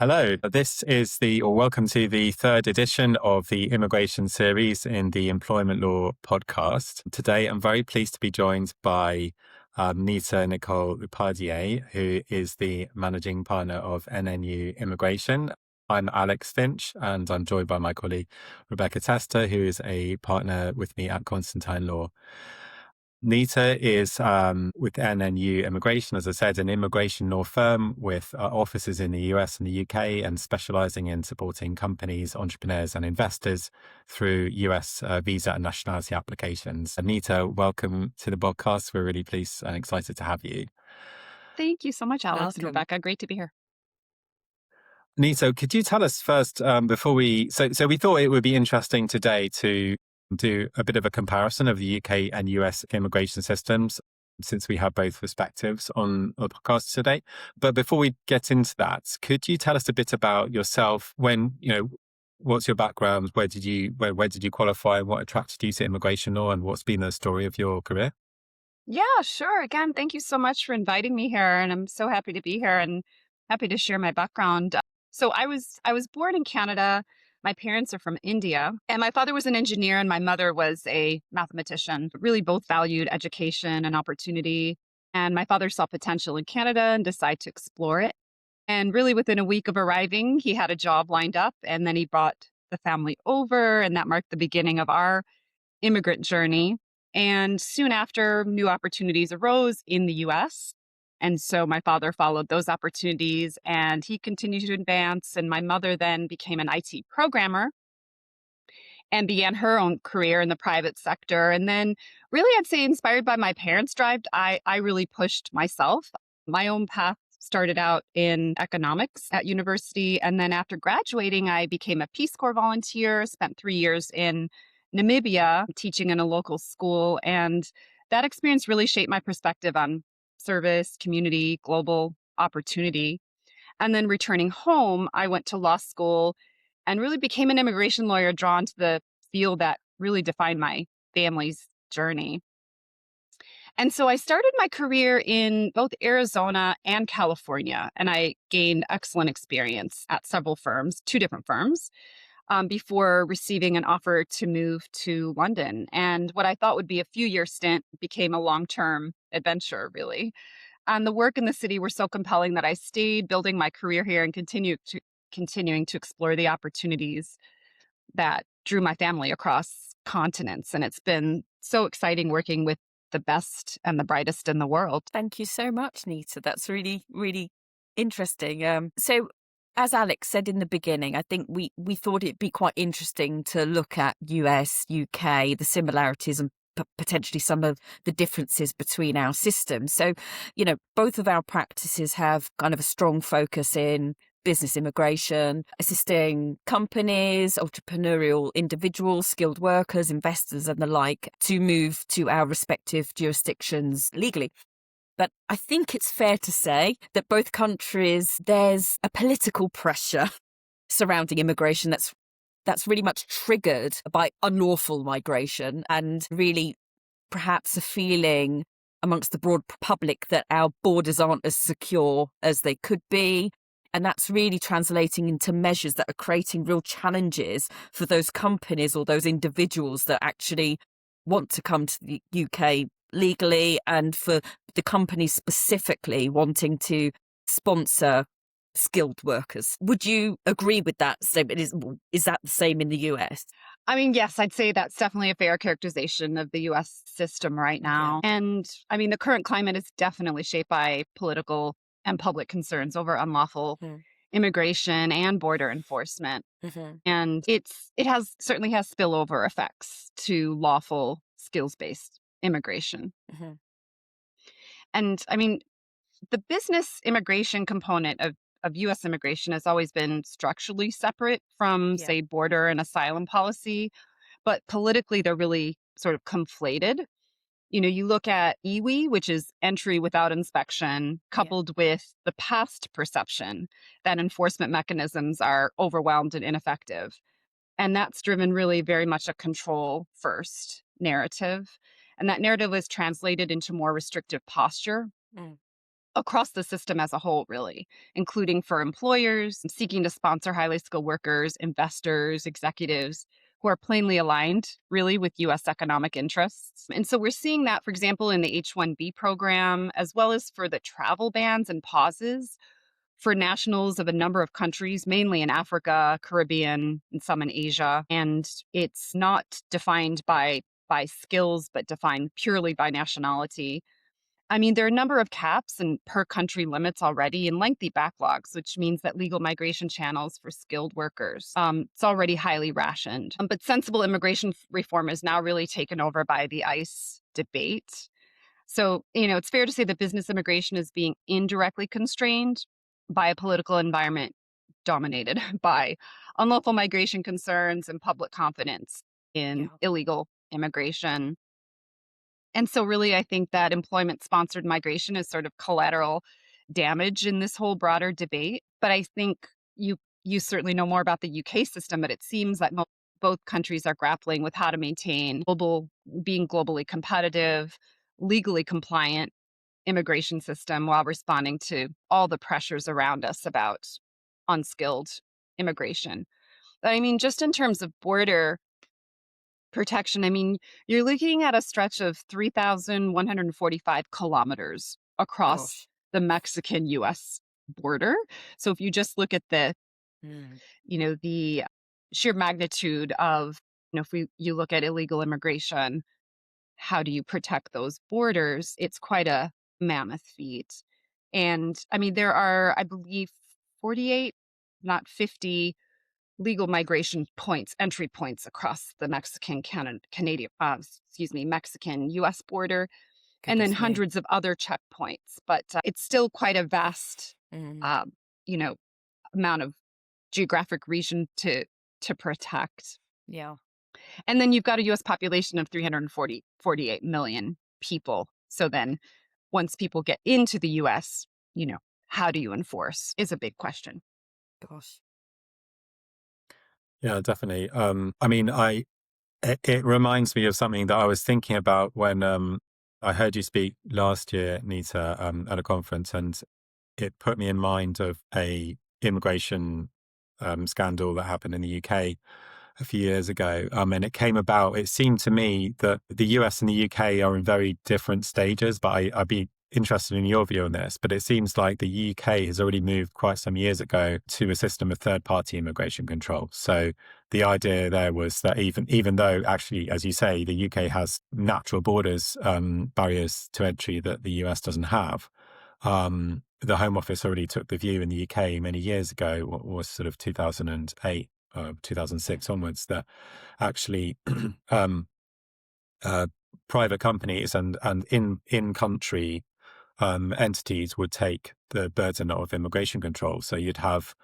Hello, welcome to the third edition of the immigration series in the Employment Law podcast. Today, I'm very pleased to be joined by Nita Upadhye, who is the managing partner of NNU Immigration. I'm Alex Finch, and I'm joined by my colleague, Rebecca Tester, who is a partner with me at Constantine Law. Nita is with NNU Immigration, as I said, an immigration law firm with offices in the US and the UK and specializing in supporting companies, entrepreneurs and investors through US visa and nationality applications. Nita, welcome to the podcast. We're really pleased and excited to have you. Thank you so much, Alex and Welcome. Rebecca. Great to be here. Nita, could you tell us first, before we thought it would be interesting today to do a bit of a comparison of the UK and US immigration systems, since we have both perspectives on the podcast today. But before we get into that, could you tell us a bit about yourself? What's your background? Where did you qualify? What attracted you to immigration law, and what's been the story of your career? Yeah, sure. Again, thank you so much for inviting me here, and I'm so happy to be here and happy to share my background. So I was born in Canada. My parents are from India, and my father was an engineer and my mother was a mathematician. Really both valued education and opportunity. And my father saw potential in Canada and decided to explore it. And really within a week of arriving, he had a job lined up, and then he brought the family over, and that marked the beginning of our immigrant journey. And soon after, new opportunities arose in the US. And so my father followed those opportunities and he continued to advance. And my mother then became an IT programmer and began her own career in the private sector. And then, really, I'd say inspired by my parents' drive, I really pushed myself. My own path started out in economics at university. And then after graduating, I became a Peace Corps volunteer, spent 3 years in Namibia teaching in a local school. And that experience really shaped my perspective on service, community, global opportunity. And then returning home, I went to law school and really became an immigration lawyer drawn to the field that really defined my family's journey. And so I started my career in both Arizona and California, and I gained excellent experience at several firms, two different firms, before receiving an offer to move to London. And what I thought would be a few-year stint became a long-term adventure, really. And the work in the city were so compelling that I stayed building my career here and continuing to explore the opportunities that drew my family across continents. And it's been so exciting working with the best and the brightest in the world. Thank you so much, Nita. That's really, really interesting. So as Alex said in the beginning, I think we thought it'd be quite interesting to look at US, UK, the similarities and potentially some of the differences between our systems. So, both of our practices have kind of a strong focus in business immigration, assisting companies, entrepreneurial individuals, skilled workers, investors and the like to move to our respective jurisdictions legally. But I think it's fair to say that both countries, there's a political pressure surrounding immigration that's really much triggered by unlawful migration and really perhaps a feeling amongst the broad public that our borders aren't as secure as they could be. And that's really translating into measures that are creating real challenges for those companies or those individuals that actually want to come to the UK legally, and for the companies specifically wanting to sponsor skilled workers. Would you agree with that statement? Is that the same in the US? I mean, yes, I'd say that's definitely a fair characterization of the US system right now. Yeah. And I mean, the current climate is definitely shaped by political and public concerns over unlawful immigration and border enforcement. Mm-hmm. And it certainly has spillover effects to lawful skills-based immigration. Mm-hmm. And I mean, the business immigration component of US immigration has always been structurally separate from, say, border and asylum policy, but politically they're really sort of conflated. You look at EWI, which is entry without inspection, coupled with the past perception that enforcement mechanisms are overwhelmed and ineffective. And that's driven really very much a control first narrative. And that narrative is translated into more restrictive posture across the system as a whole, really, including for employers seeking to sponsor highly skilled workers, investors, executives who are plainly aligned, really, with US economic interests. And so we're seeing that, for example, in the H-1B program, as well as for the travel bans and pauses for nationals of a number of countries, mainly in Africa, Caribbean, and some in Asia. And it's not defined by skills, but defined purely by nationality. I mean, there are a number of caps and per country limits already and lengthy backlogs, which means that legal migration channels for skilled workers, it's already highly rationed. But sensible immigration reform is now really taken over by the ICE debate. So, it's fair to say that business immigration is being indirectly constrained by a political environment dominated by unlawful migration concerns and public confidence in Yeah. illegal immigration. And so really, I think that employment-sponsored migration is sort of collateral damage in this whole broader debate. But I think you certainly know more about the UK system, but it seems that both countries are grappling with how to maintain being globally competitive, legally compliant immigration system while responding to all the pressures around us about unskilled immigration. I mean, just in terms of border protection, I mean, you're looking at a stretch of 3,145 kilometers across Gosh. the Mexican US border. So if you just look at Mm. the sheer magnitude of, if you look at illegal immigration, how do you protect those borders? It's quite a mammoth feat. And I mean, there are, I believe, 48, not 50 legal migration points, entry points across the Mexican US border, and then Goodness me. hundreds of other checkpoints. But it's still quite a vast, Mm. uh, you know, amount of geographic region to protect. Yeah. And then you've got a US population of 48 million people. So then once people get into the US, how do you enforce is a big question. Gosh. Yeah, definitely. I mean, it reminds me of something that I was thinking about when I heard you speak last year, Nita, at a conference, and it put me in mind of a immigration scandal that happened in the UK a few years ago. And it came about, it seemed to me that the US and the UK are in very different stages, but I'd be interested in your view on this. But it seems like the UK has already moved quite some years ago to a system of third-party immigration control. So the idea there was that even though actually, as you say, the UK has natural borders, barriers to entry that the US doesn't have, the Home Office already took the view in the UK many years ago, what was sort of 2008, 2006 onwards, that actually uh, private companies and in-country entities would take the burden of immigration control. So you'd have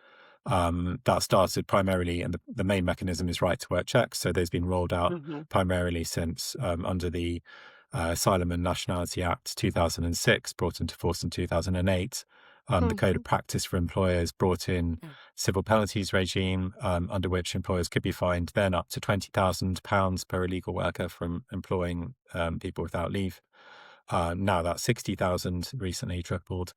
that started primarily, and the main mechanism is right to work checks. So there's been rolled out Hmm. primarily since under the Asylum and Nationality Act 2006, brought into force in 2008. The Code Hmm. of Practice for Employers brought in Mm. civil penalties regime, under which employers could be fined then up to £20,000 per illegal worker from employing people without leave. Now that's 60,000, recently tripled.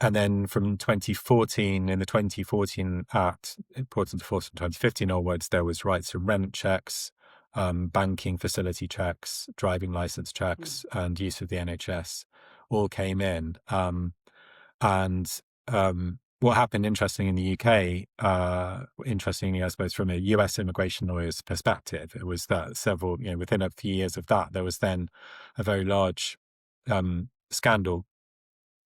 And then from 2014, in the 2014 Act, it brought into force from 2015 onwards, there was right to rent checks, banking facility checks, driving license checks, and use of the NHS all came in. And what happened, interesting in the UK, interestingly, I suppose, from a US immigration lawyer's perspective, it was that within a few years of that, there was then a very large scandal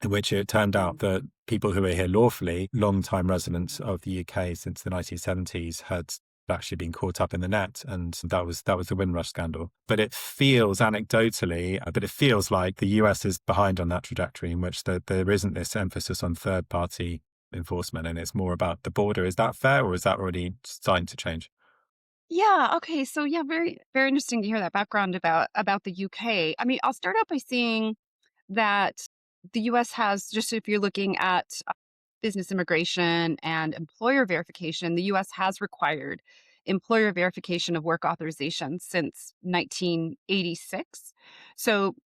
in which it turned out that people who were here lawfully, long-time residents of the UK since the 1970s, had actually been caught up in the net, and that was the Windrush scandal. But it feels anecdotally, it feels like the US is behind on that trajectory, in which there isn't this emphasis on third-party enforcement, and it's more about the border. Is that fair, or is that already starting to change? Yeah. Okay. So yeah, very, very interesting to hear that background about the UK. I mean, I'll start out by saying that the US has, just if you're looking at business immigration and employer verification, the US has required employer verification of work authorization since 1986. So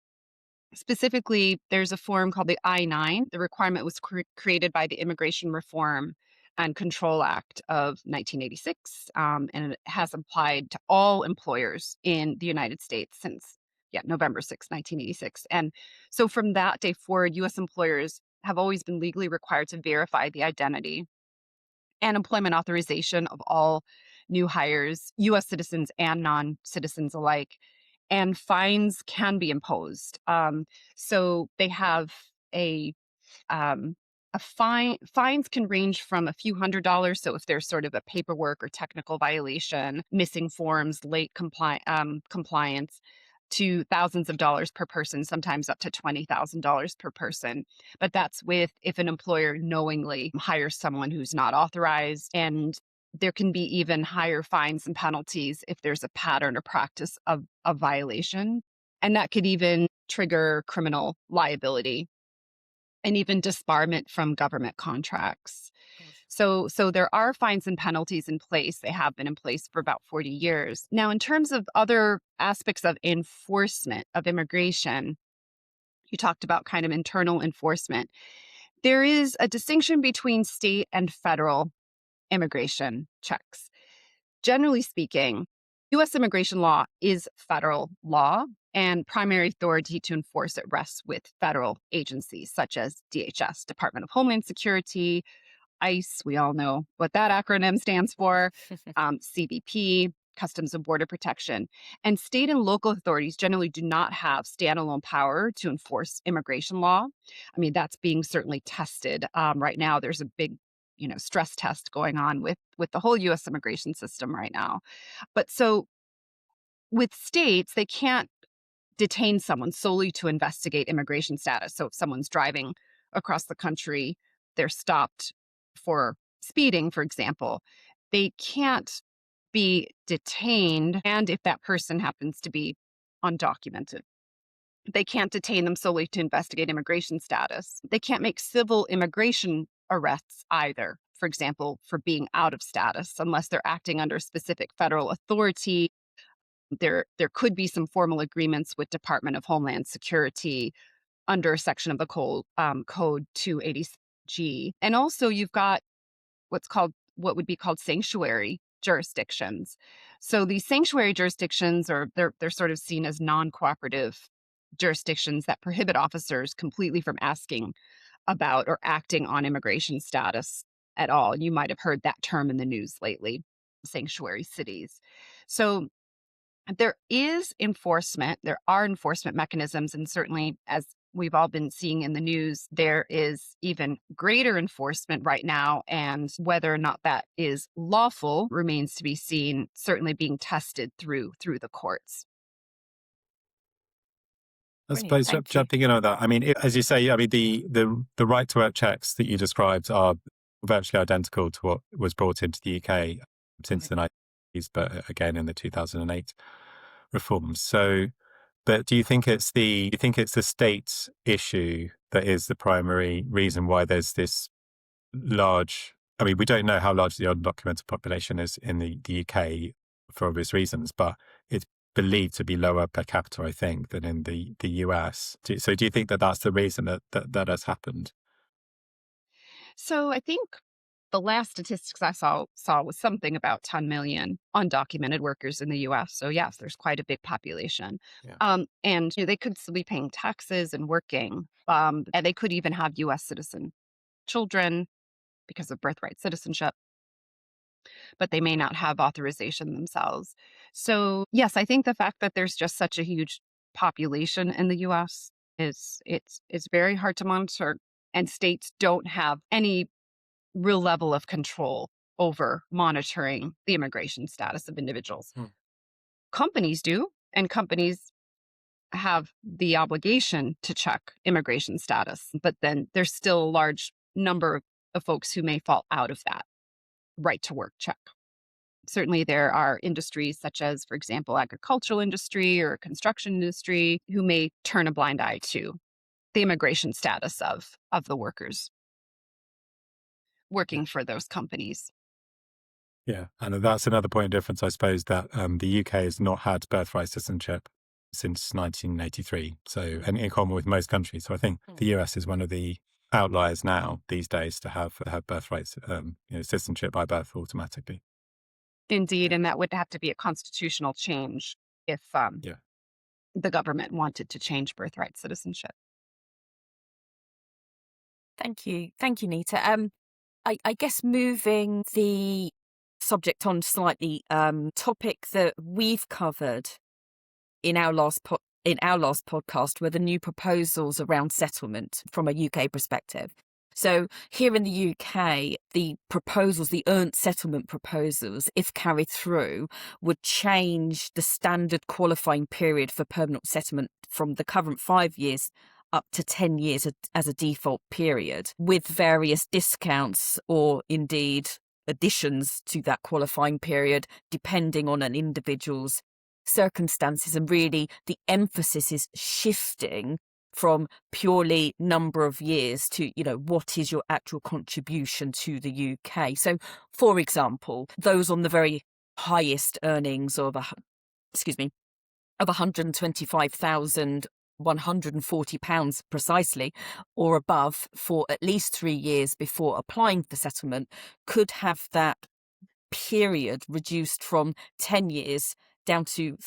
Specifically, there's a form called the I-9. The requirement was created by the Immigration Reform and Control Act of 1986, and it has applied to all employers in the United States since November 6, 1986. And so from that day forward, U.S. employers have always been legally required to verify the identity and employment authorization of all new hires, U.S. citizens and non-citizens alike, and fines can be imposed. So they have a fines can range from a few $100s. So if there's sort of a paperwork or technical violation, missing forms, late compliance, to thousands of dollars per person, sometimes up to $20,000 per person. But that's if an employer knowingly hires someone who's not authorized, and there can be even higher fines and penalties if there's a pattern or practice of a violation. And that could even trigger criminal liability and even disbarment from government contracts. So there are fines and penalties in place. They have been in place for about 40 years. Now, in terms of other aspects of enforcement of immigration, you talked about kind of internal enforcement. There is a distinction between state and federal immigration checks. Generally speaking, U.S. immigration law is federal law, and primary authority to enforce it rests with federal agencies such as DHS, Department of Homeland Security, ICE, we all know what that acronym stands for, CBP, Customs and Border Protection. And state and local authorities generally do not have standalone power to enforce immigration law. I mean, that's being certainly tested. Right now, there's a big stress test going on with the whole U.S. immigration system right now. But so with states, they can't detain someone solely to investigate immigration status. So if someone's driving across the country, they're stopped for speeding, for example, they can't be detained. And if that person happens to be undocumented, they can't detain them solely to investigate immigration status. They can't make civil immigration arrests either, for example, for being out of status, unless they're acting under specific federal authority. There could be some formal agreements with Department of Homeland Security under a section of the Code 280G. And also you've got what would be called sanctuary jurisdictions. So these sanctuary jurisdictions they're sort of seen as non-cooperative jurisdictions that prohibit officers completely from asking about or acting on immigration status at all. You might have heard that term in the news lately, sanctuary cities. So there is enforcement. There are enforcement mechanisms, and certainly, as we've all been seeing in the news, there is even greater enforcement right now, and whether or not that is lawful remains to be seen, certainly being tested through the courts. I Brilliant, suppose thank you. jumping in on that, I mean, as you say, I mean, the right to work checks that you described are virtually identical to what was brought into the UK since the 90s, but again in the 2008 reforms. So, but do you think it's the state issue that is the primary reason why there's this large? I mean, we don't know how large the undocumented population is in the UK for obvious reasons, but it's believed to be lower per capita, I think, than in the US. So do you think that that's the reason that has happened? So I think the last statistics I saw was something about 10 million undocumented workers in the US. So yes, there's quite a big population. Yeah. And they could still be paying taxes and working. And they could even have US citizen children because of birthright citizenship, but they may not have authorization themselves. So yes, I think the fact that there's just such a huge population in the US it's very hard to monitor, and states don't have any real level of control over monitoring the immigration status of individuals. Companies do, and companies have the obligation to check immigration status, but then there's still a large number of folks who may fall out of that right to work check. Certainly there are industries such as, for example, agricultural industry or construction industry who may turn a blind eye to the immigration status of the workers working for those companies. Yeah, and that's another point of difference, I suppose, that the UK has not had birthright citizenship since 1983. So, and in common with most countries. So I think the US is one of the outliers now these days to have birthrights, citizenship by birth automatically. Indeed, and that would have to be a constitutional change if Yeah. the government wanted to change birthright citizenship. Thank you. Thank you, Nita. I guess moving the subject on slightly, topic that we've covered in our last podcast were the new proposals around settlement from a UK perspective. So here in the UK, the earned settlement proposals, if carried through, would change the standard qualifying period for permanent settlement from the current 5 years up to 10 years as a default period, with various discounts or indeed additions to that qualifying period, depending on an individual's circumstances. And really, the emphasis is shifting from purely number of years to, what is your actual contribution to the UK? So, for example, those on the very highest earnings of £125,140 precisely or above for at least 3 years before applying for settlement could have that period reduced from 10 years down to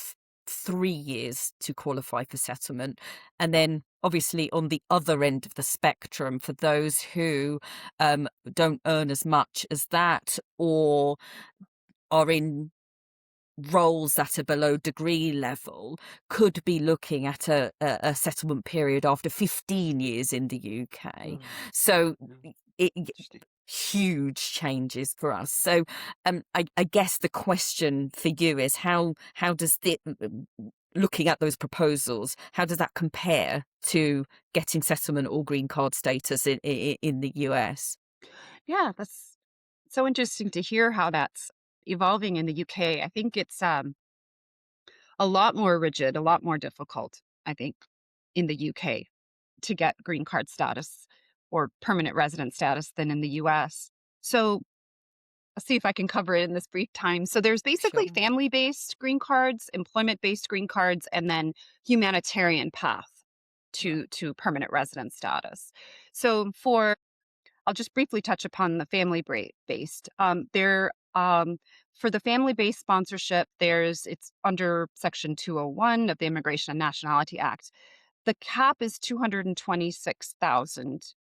3 years to qualify for settlement. And then obviously on the other end of the spectrum, for those who don't earn as much as that or are in roles that are below degree level, could be looking at a settlement period after 15 years in the UK. So huge changes for us. So I guess the question for you is how does looking at those proposals, how does that compare to getting settlement or green card status in the US? Yeah, that's so interesting to hear how that's evolving in the UK. I think it's a lot more rigid, a lot more difficult, I think, in the UK to get green card status or permanent resident status than in the US. So I'll see if I can cover it in this brief time. So there's basically Sure. family-based green cards, employment-based green cards, and then humanitarian path to permanent resident status. So I'll just briefly touch upon the family-based. For the family-based sponsorship, it's under Section 201 of the Immigration and Nationality Act. The cap is 226,000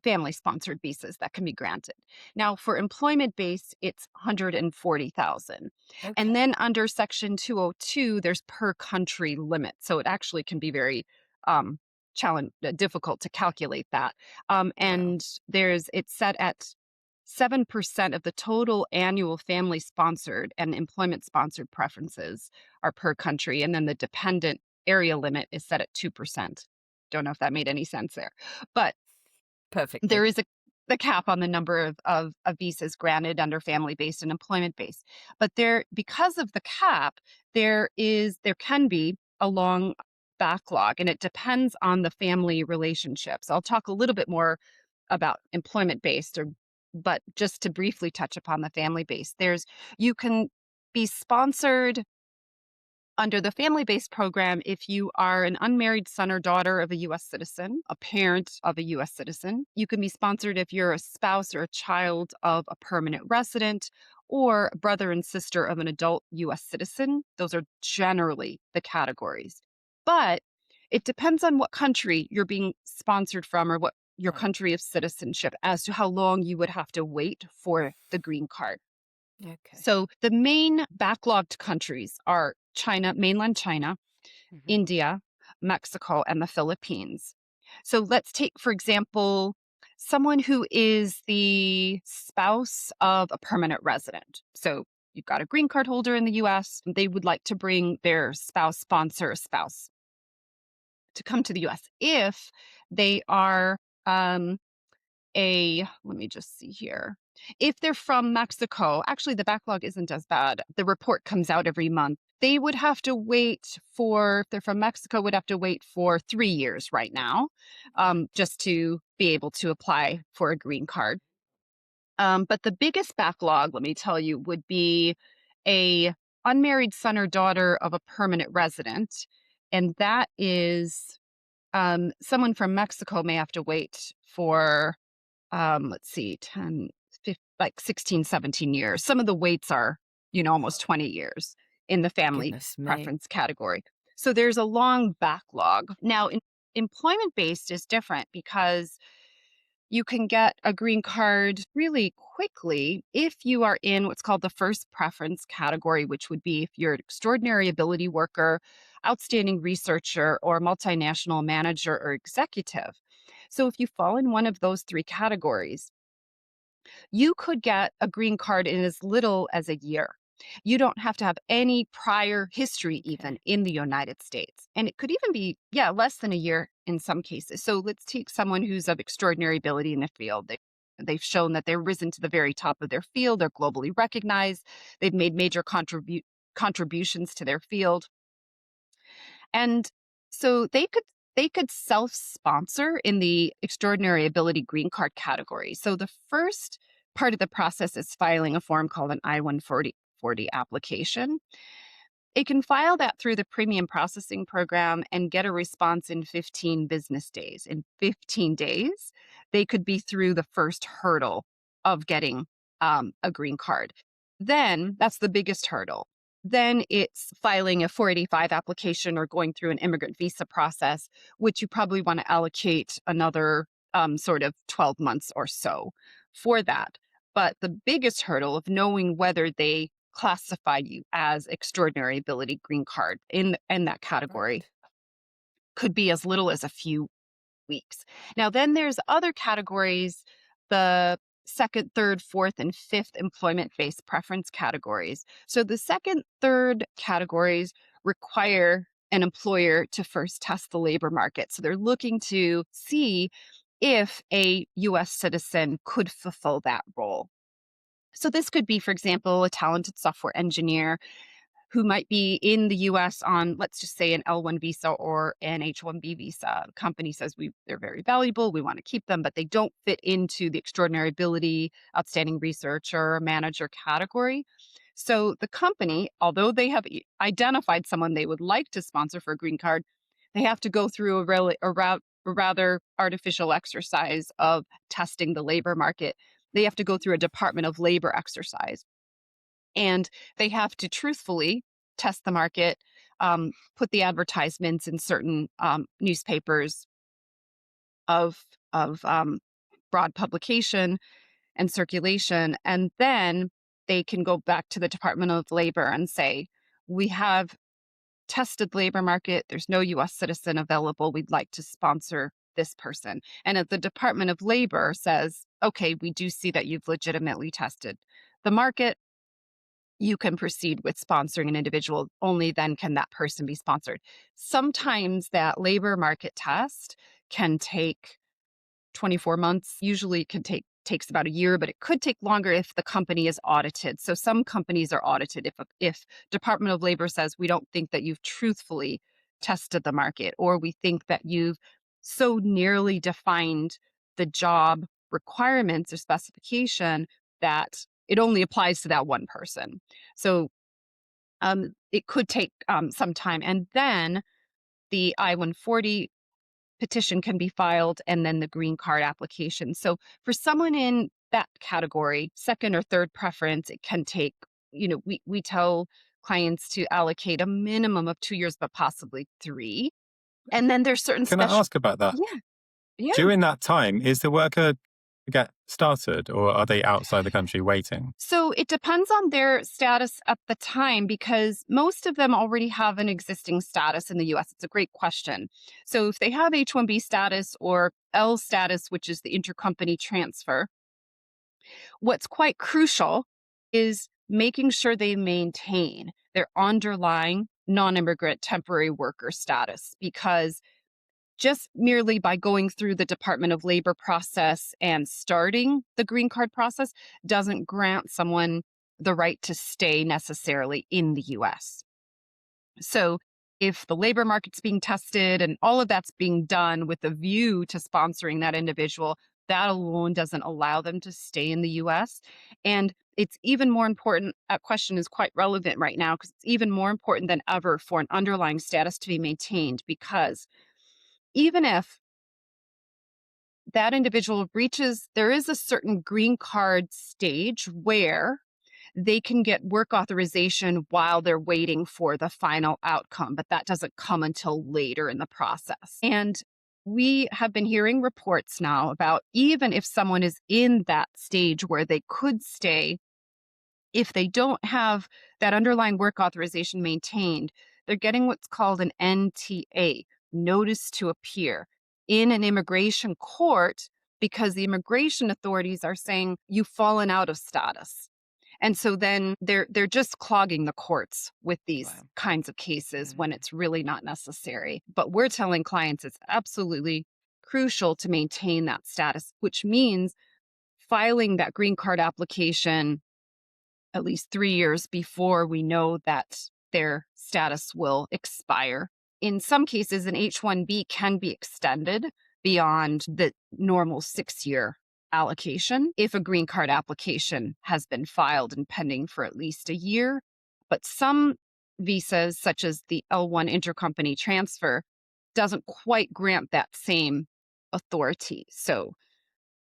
family-sponsored visas that can be granted. Now, for employment-based, it's 140,000. Okay. And then under Section 202, there's per country limit. So it actually can be very difficult to calculate that. And it's set at 7% of the total annual family-sponsored and employment-sponsored preferences are per country. And then the dependent area limit is set at 2%. Don't know if that made any sense there. But Perfect. there is the cap on the number of visas granted under family-based and employment-based. But because of the cap, there can be a long backlog, and it depends on the family relationships. I'll talk a little bit more about employment-based, but just to briefly touch upon the family-based, you can be sponsored under the family-based program if you are an unmarried son or daughter of a U.S. citizen, a parent of a U.S. citizen. You can be sponsored if you're a spouse or a child of a permanent resident or a brother and sister of an adult U.S. citizen. Those are generally the categories. But it depends on what country you're being sponsored from or what your country of citizenship as to how long you would have to wait for the green card. Okay. So the main backlogged countries are China, mainland China, India, Mexico, and the Philippines. So let's take, for example, someone who is the spouse of a permanent resident. So you've got a green card holder in the US. They would like to bring their sponsor a spouse to come to the US. If they are let me just see here. If they're from Mexico, actually the backlog isn't as bad. The report comes out every month. They would have to wait if they're from Mexico, would have to wait for 3 years right now, just to be able to apply for a green card. But the biggest backlog, let me tell you, would be a unmarried son or daughter of a permanent resident. And that is someone from Mexico may have to wait for, let's see, 10, 15, like 16, 17 years. Some of the waits are, almost 20 years in the family Goodness me. preference category. So there's a long backlog. Now, employment-based is different because you can get a green card really quickly if you are in what's called the first preference category, which would be if you're an extraordinary ability worker, outstanding researcher, or multinational manager or executive. So if you fall in one of those three categories, you could get a green card in as little as a year. You don't have to have any prior history even Okay. in the United States. And it could even be, less than a year in some cases. So let's take someone who's of extraordinary ability in the field. They've shown that they're risen to the very top of their field. They're globally recognized. They've made major contributions to their field. And so they could self-sponsor in the extraordinary ability green card category. So the first part of the process is filing a form called an I-140 application. It can file that through the premium processing program and get a response in 15 business days. In 15 days, they could be through the first hurdle of getting a green card. Then that's the biggest hurdle. Then it's filing a 485 application or going through an immigrant visa process, which you probably want to allocate another sort of 12 months or so for that. But the biggest hurdle of knowing whether they classify you as extraordinary ability green card in that category Right. could be as little as a few weeks. Now, then there's other categories, the second, third, fourth, and fifth employment-based preference categories. So the second, third categories require an employer to first test the labor market. So they're looking to see if a US citizen could fulfill that role. So this could be, for example, a talented software engineer who might be in the US on, let's just say, an L1 visa or an H1B visa. The company says they're very valuable, we want to keep them, but they don't fit into the extraordinary ability, outstanding research, or manager category. So the company, although they have identified someone they would like to sponsor for a green card, they have to go through a rather artificial exercise of testing the labor market. They have to go through a Department of Labor exercise. And they have to truthfully test the market, put the advertisements in certain newspapers of broad publication and circulation. And then they can go back to the Department of Labor and say, we have tested the labor market. There's no US citizen available. We'd like to sponsor this person. And if the Department of Labor says, okay, we do see that you've legitimately tested the market, you can proceed with sponsoring an individual. Only then can that person be sponsored. Sometimes that labor market test can take 24 months. Usually it takes about a year, but it could take longer if the company is audited. So some companies are audited if Department of Labor says we don't think that you've truthfully tested the market, or we think that you've so nearly defined the job requirements or specification that it only applies to that one person. So it could take some time. And then the I-140 petition can be filed, and then the green card application. So for someone in that category, second or third preference, it can take, we tell clients to allocate a minimum of 2 years, but possibly 3. And then there's certain Can I special, ask about that? yeah, yeah. During that time, is the worker get started, or are they outside the country waiting? So it depends on their status at the time, because most of them already have an existing status in the US. It's a great question. So if they have H-1B status or L status, which is the intercompany transfer, what's quite crucial is making sure they maintain their underlying non-immigrant temporary worker status, because just merely by going through the Department of Labor process and starting the green card process doesn't grant someone the right to stay necessarily in the US. So if the labor market's being tested and all of that's being done with a view to sponsoring that individual, that alone doesn't allow them to stay in the US. And it's even more important, that question is quite relevant right now because it's even more important than ever for an underlying status to be maintained, because even if that individual reaches, there is a certain green card stage where they can get work authorization while they're waiting for the final outcome, but that doesn't come until later in the process. And we have been hearing reports now about even if someone is in that stage where they could stay, if they don't have that underlying work authorization maintained, they're getting what's called an NTA, notice to appear, in an immigration court because the immigration authorities are saying you've fallen out of status. And so then they're just clogging the courts with these Wow. kinds of cases when it's really not necessary. But we're telling clients it's absolutely crucial to maintain that status, which means filing that green card application at least 3 years before we know that their status will expire. In some cases, an H-1B can be extended beyond the normal 6-year allocation if a green card application has been filed and pending for at least a year. But some visas, such as the L1 intercompany transfer, doesn't quite grant that same authority. So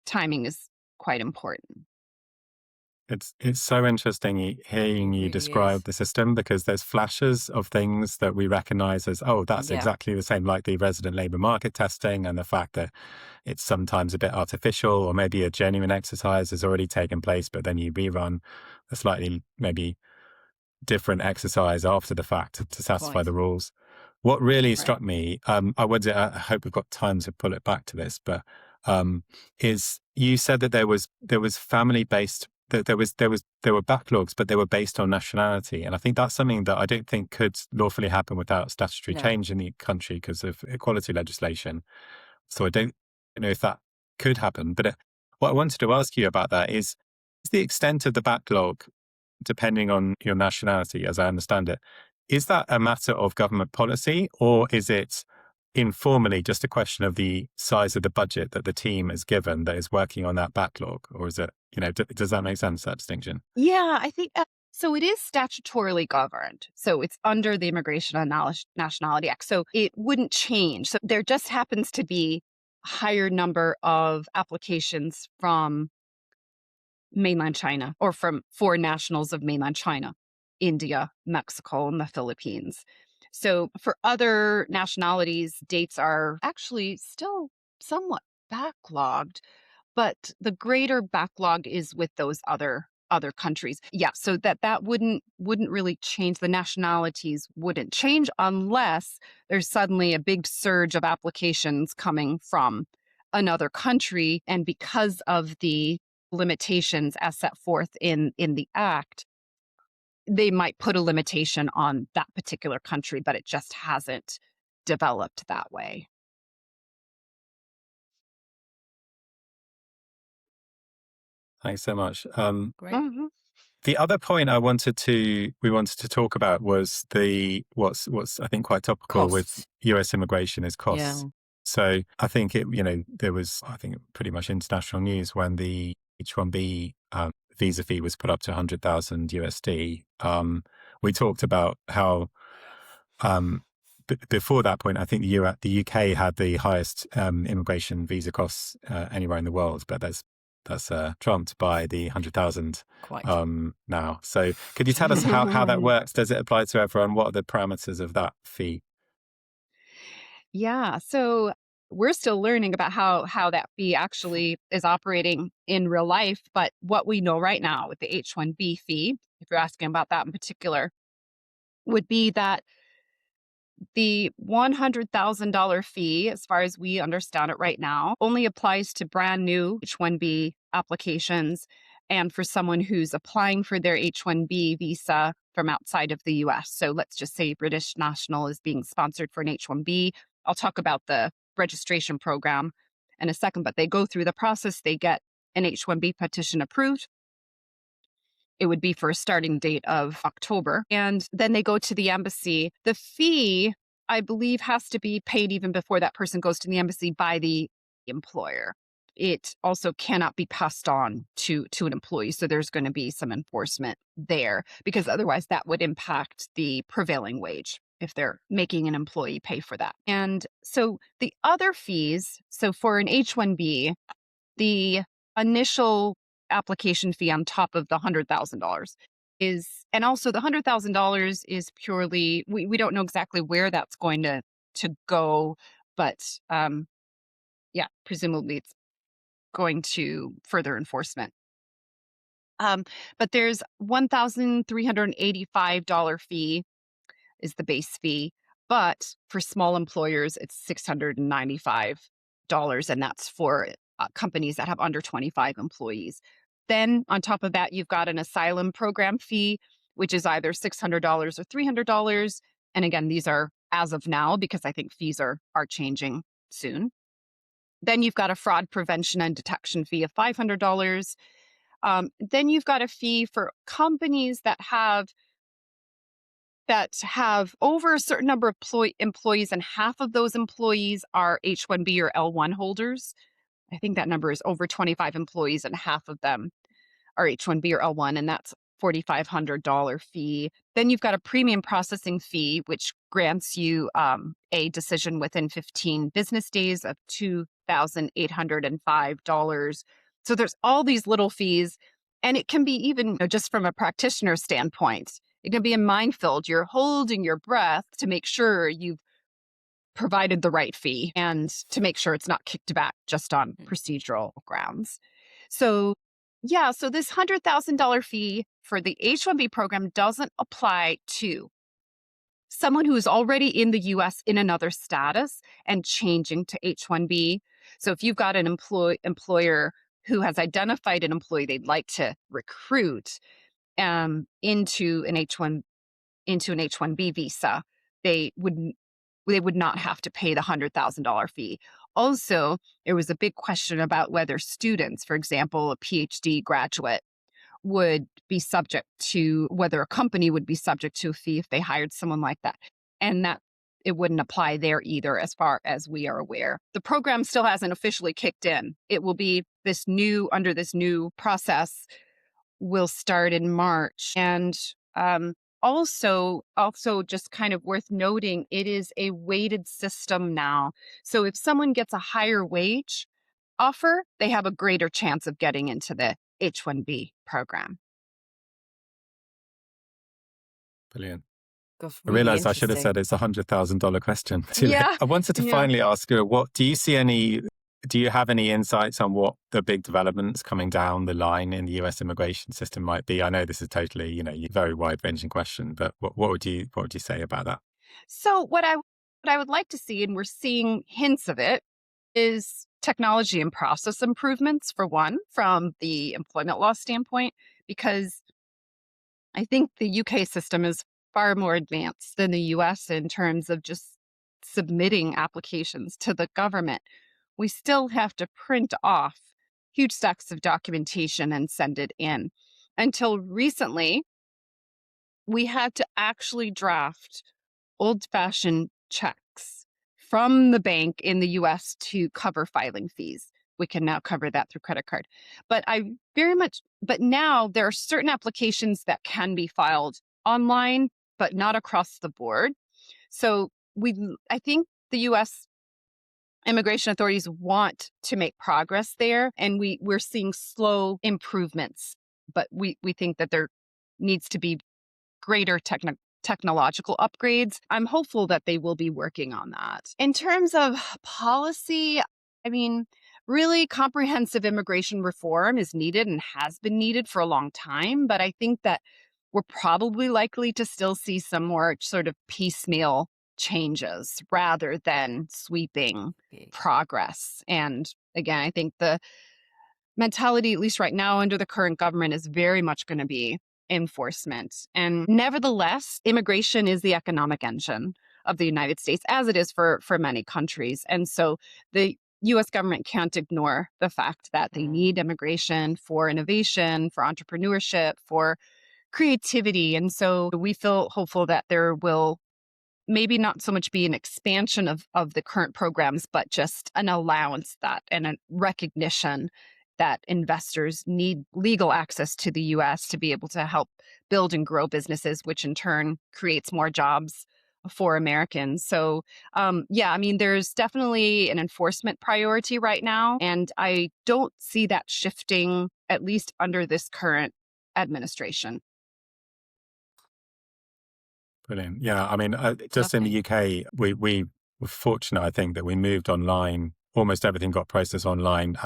timing is quite important. It's so interesting hearing you Really describe is. the system, because there's flashes of things that we recognize as, oh, that's Yeah. exactly the same, like the resident labor market testing and the fact that it's sometimes a bit artificial, or maybe a genuine exercise has already taken place, but then you rerun a slightly maybe different exercise after the fact to satisfy Quite. the rules. What really Right. struck me, I hope we've got time to pull it back to this, but is you said that there was family based, that there were backlogs, but they were based on nationality, and I think that's something that I don't think could lawfully happen without statutory No. change in the country because of equality legislation. So I don't know if that could happen. But what I wanted to ask you about that is the extent of the backlog, depending on your nationality, as I understand it, is that a matter of government policy, or is it informally just a question of the size of the budget that the team is given that is working on that backlog? Or is it, does that make sense, that distinction? Yeah, I think so. It is statutorily governed. So it's under the Immigration and Nationality Act. So it wouldn't change. So there just happens to be a higher number of applications from mainland China, or from foreign nationals of mainland China, India, Mexico, and the Philippines. So for other nationalities, dates are actually still somewhat backlogged, but the greater backlog is with those other countries. Yeah, so that wouldn't really change. The nationalities wouldn't change unless there's suddenly a big surge of applications coming from another country, and because of the limitations as set forth in the act, they might put a limitation on that particular country, but it just hasn't developed that way. Thanks so much. Great. Mhm. The other point we wanted to talk about was what's I think quite topical with Costs. US immigration is Yeah. costs. So I think there was, I think, pretty much international news when the H-1B visa fee was put up to 100,000 USD. We talked about how before that point, I think the UK had the highest immigration visa costs anywhere in the world, but that's trumped by the 100,000 Quite. now. So could you tell us how that works? Does it apply to everyone? What are the parameters of that fee? Yeah, so we're still learning about how that fee actually is operating in real life, but what we know right now with the H-1B fee, if you're asking about that in particular, would be that the $100,000 fee, as far as we understand it right now, only applies to brand new H-1B applications and for someone who's applying for their H-1B visa from outside of the US. So let's just say British national is being sponsored for an H-1B. I'll talk about the registration program in a second, but they go through the process, they get an H-1B petition approved. It would be for a starting date of October. And then they go to the embassy. The fee, I believe, has to be paid even before that person goes to the embassy by the employer. it also cannot be passed on to an employee. So there's going to be some enforcement there, because otherwise that would impact the prevailing wage if they're making an employee pay for that. And so the other fees, so for an H-1B, the initial application fee on top of the $100,000 is, and also the $100,000 is purely, we don't know exactly where that's going to go, but yeah, presumably it's going to further enforcement. But there's $1,385 fee is the base fee, but for small employers, it's $695, and that's for companies that have under 25 employees. Then on top of that, you've got an asylum program fee, which is either $600 or $300. And again, these are as of now, because I think fees are changing soon. Then you've got a fraud prevention and detection fee of $500. Then you've got a fee for companies that have over a certain number of employees, and half of those employees are H-1B or L-1 holders. I think that number is over 25 employees, and half of them are H-1B or L-1, and that's $4,500 fee. Then you've got a premium processing fee, which grants you a decision within 15 business days of $2,805. So there's all these little fees, and it can be even just from a practitioner standpoint, it can be a minefield. You're holding your breath to make sure you've provided the right fee and to make sure it's not kicked back just on procedural grounds. So yeah, so this $100,000 fee for the H-1B program doesn't apply to someone who is already in the U.S. in another status and changing to H-1B. So if you've got an employer who has identified an employee they'd like to recruit into an H-1B visa, they would not have to pay the $100,000 fee. Also, there was a big question about whether students, for example, a PhD graduate, would be subject to, whether a company would be subject to a fee if they hired someone like that. And that it wouldn't apply there either, as far as we are aware. The program still hasn't officially kicked in. It will be under this new process, will start in March. And also just kind of worth noting, it is a weighted system now. So if someone gets a higher wage offer, they have a greater chance of getting into the H-1B program. Brilliant. Gosh, I really realized I should have interesting. said it's $100,000 question. Yeah. I wanted to finally ask you, do you have any insights on what the big developments coming down the line in the US immigration system might be? I know this is totally, a very wide-ranging question, but what would you say about that? So what I would like to see, and we're seeing hints of it, is technology and process improvements, for one, from the employment law standpoint, because I think the UK system is far more advanced than the US in terms of just submitting applications to the government. We still have to print off huge stacks of documentation and send it in. Until recently, we had to actually draft old-fashioned checks from the bank in the US to cover filing fees. We can now cover that through credit card. But now there are certain applications that can be filed online, but not across the board. So I think the US immigration authorities want to make progress there, and we're seeing slow improvements, but we think that there needs to be greater technological upgrades. I'm hopeful that they will be working on that. In terms of policy, I mean, really comprehensive immigration reform is needed and has been needed for a long time, but I think that we're probably likely to still see some more sort of piecemeal changes rather than sweeping progress. And again, I think the mentality, at least right now under the current government, is very much going to be enforcement. And nevertheless, immigration is the economic engine of the United States, as it is for many countries. And so the US government can't ignore the fact that they need immigration for innovation, for entrepreneurship, for creativity. And so we feel hopeful that there will maybe not so much be an expansion of the current programs, but just an allowance that and a recognition that investors need legal access to the US to be able to help build and grow businesses, which in turn creates more jobs for Americans. So, yeah, I mean, there's definitely an enforcement priority right now. And I don't see that shifting, at least under this current administration. Brilliant. Yeah, I mean, just in the UK, we were fortunate, I think, that we moved online. Almost everything got processed online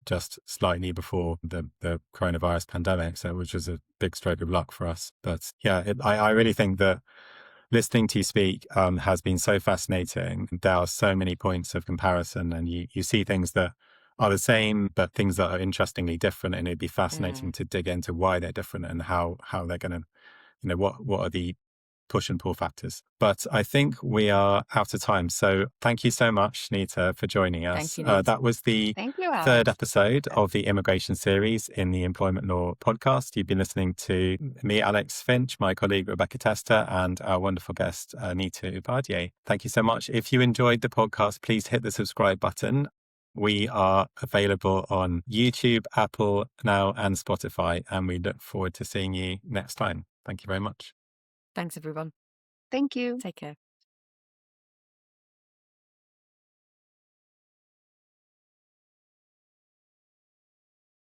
just slightly before the coronavirus pandemic, so which was a big stroke of luck for us. But yeah, I really think that listening to you speak has been so fascinating. There are so many points of comparison, and you see things that are the same, but things that are interestingly different. And it'd be fascinating to dig into why they're different and how they're going to, what are the push and pull factors. But I think we are out of time. So thank you so much, Nita, for joining us. Thank you, Nita. That was the Thank you, Alex. third episode of the immigration series in the Employment Law podcast. You've been listening to me, Alex Finch, my colleague, Rebecca Tester, and our wonderful guest, Nita Upadhye. Thank you so much. If you enjoyed the podcast, please hit the subscribe button. We are available on YouTube, Apple now, and Spotify, and we look forward to seeing you next time. Thank you very much. Thanks, everyone. Thank you. Take care.